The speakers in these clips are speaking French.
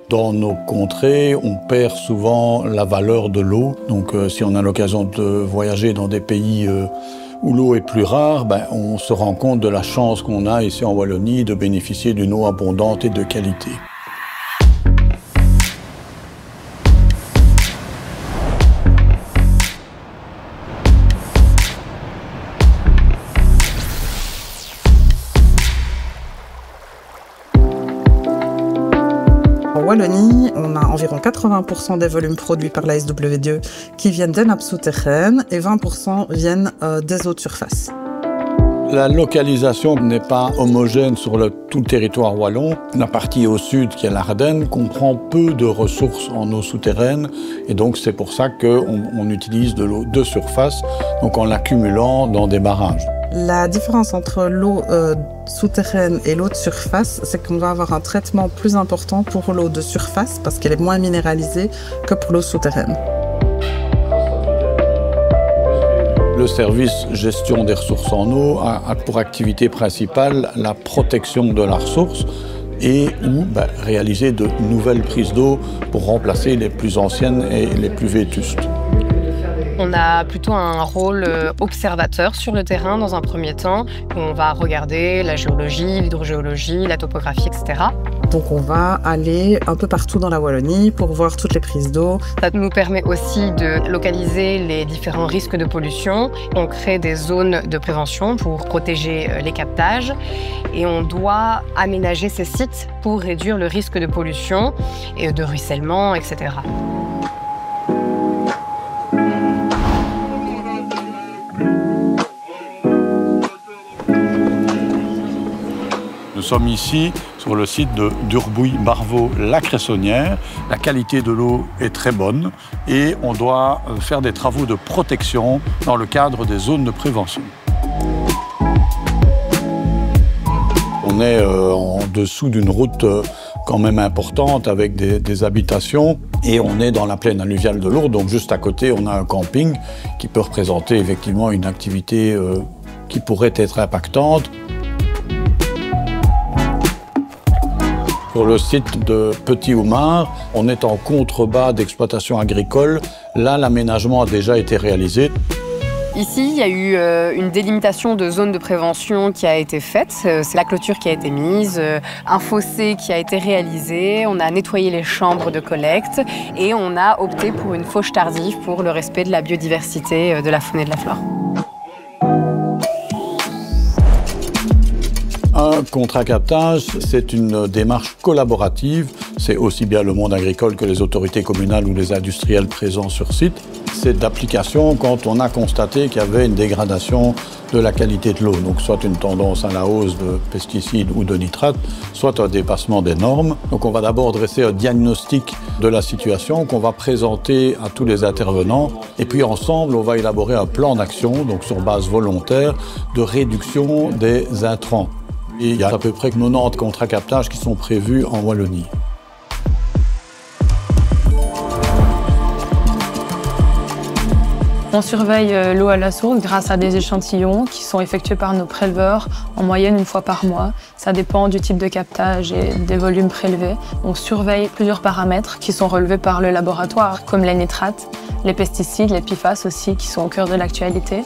Dans nos contrées, on perd souvent la valeur de l'eau. Donc si on a l'occasion de voyager dans des pays où l'eau est plus rare, on se rend compte de la chance qu'on a ici en Wallonie de bénéficier d'une eau abondante et de qualité. En Wallonie, on a environ 80% des volumes produits par la SWDE qui viennent des nappes souterraines et 20% viennent des eaux de surface. La localisation n'est pas homogène sur tout le territoire wallon. La partie au sud, qui est l'Ardenne, comprend peu de ressources en eau souterraine et donc c'est pour ça qu'on utilise de l'eau de surface, donc en l'accumulant dans des barrages. La différence entre l'eau souterraine et l'eau de surface, c'est qu'on va avoir un traitement plus important pour l'eau de surface parce qu'elle est moins minéralisée que pour l'eau souterraine. Le service gestion des ressources en eau a pour activité principale la protection de la ressource et réaliser de nouvelles prises d'eau pour remplacer les plus anciennes et les plus vétustes. On a plutôt un rôle observateur sur le terrain dans un premier temps. On va regarder la géologie, l'hydrogéologie, la topographie, etc. Donc on va aller un peu partout dans la Wallonie pour voir toutes les prises d'eau. Ça nous permet aussi de localiser les différents risques de pollution. On crée des zones de prévention pour protéger les captages et on doit aménager ces sites pour réduire le risque de pollution et de ruissellement, etc. Nous sommes ici sur le site de Durbouille-Barvaux-la-Cressonnière. La qualité de l'eau est très bonne et on doit faire des travaux de protection dans le cadre des zones de prévention. On est en dessous d'une route quand même importante avec des habitations et on est dans la plaine alluviale de l'Ourthe, donc juste à côté on a un camping qui peut représenter effectivement une activité qui pourrait être impactante. Sur le site de Petit-Houmard, on est en contrebas d'exploitation agricole. Là, l'aménagement a déjà été réalisé. Ici, il y a eu une délimitation de zones de prévention qui a été faite. C'est la clôture qui a été mise, un fossé qui a été réalisé, on a nettoyé les chambres de collecte et on a opté pour une fauche tardive pour le respect de la biodiversité de la faune et de la flore. Un contrat captage, c'est une démarche collaborative. C'est aussi bien le monde agricole que les autorités communales ou les industriels présents sur site. C'est d'application quand on a constaté qu'il y avait une dégradation de la qualité de l'eau. Donc soit une tendance à la hausse de pesticides ou de nitrates, soit un dépassement des normes. Donc on va d'abord dresser un diagnostic de la situation qu'on va présenter à tous les intervenants. Et puis ensemble, on va élaborer un plan d'action, donc sur base volontaire, de réduction des intrants. Et il y a à peu près 90 contrats captage qui sont prévus en Wallonie. On surveille l'eau à la source grâce à des échantillons qui sont effectués par nos préleveurs en moyenne une fois par mois. Ça dépend du type de captage et des volumes prélevés. On surveille plusieurs paramètres qui sont relevés par le laboratoire, comme les nitrates, les pesticides, les PFAS aussi, qui sont au cœur de l'actualité.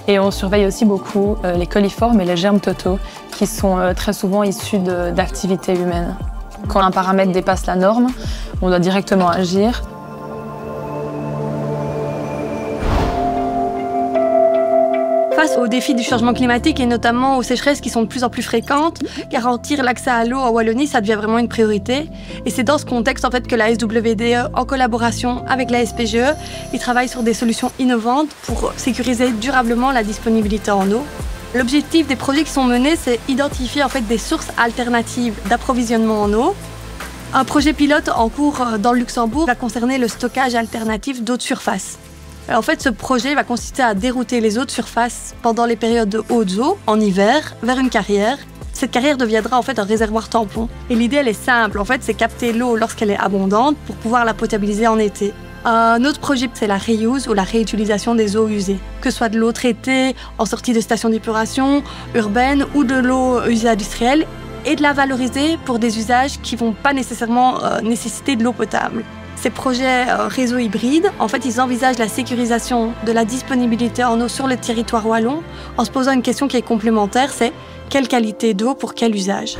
Et on surveille aussi beaucoup les coliformes et les germes totaux, qui sont très souvent issus d'activités humaines. Quand un paramètre dépasse la norme, on doit directement agir. Face aux défis du changement climatique et notamment aux sécheresses qui sont de plus en plus fréquentes, garantir l'accès à l'eau en Wallonie, ça devient vraiment une priorité. Et c'est dans ce contexte en fait, que la SWDE, en collaboration avec la SPGE, ils travaillent sur des solutions innovantes pour sécuriser durablement la disponibilité en eau. L'objectif des projets qui sont menés, c'est identifier en fait, des sources alternatives d'approvisionnement en eau. Un projet pilote en cours dans le Luxembourg va concerner le stockage alternatif d'eau de surface. En fait, ce projet va consister à dérouter les eaux de surface pendant les périodes de hautes eaux, en hiver, vers une carrière. Cette carrière deviendra en fait un réservoir tampon. Et l'idée, elle est simple. En fait, c'est capter l'eau lorsqu'elle est abondante pour pouvoir la potabiliser en été. Un autre projet, c'est la reuse ou la réutilisation des eaux usées. Que ce soit de l'eau traitée en sortie de stations d'épuration urbaine ou de l'eau usée industrielle. et de la valoriser pour des usages qui ne vont pas nécessairement nécessiter de l'eau potable. Ces projets réseau hybride, en fait, ils envisagent la sécurisation de la disponibilité en eau sur le territoire wallon en se posant une question qui est complémentaire, c'est quelle qualité d'eau pour quel usage ?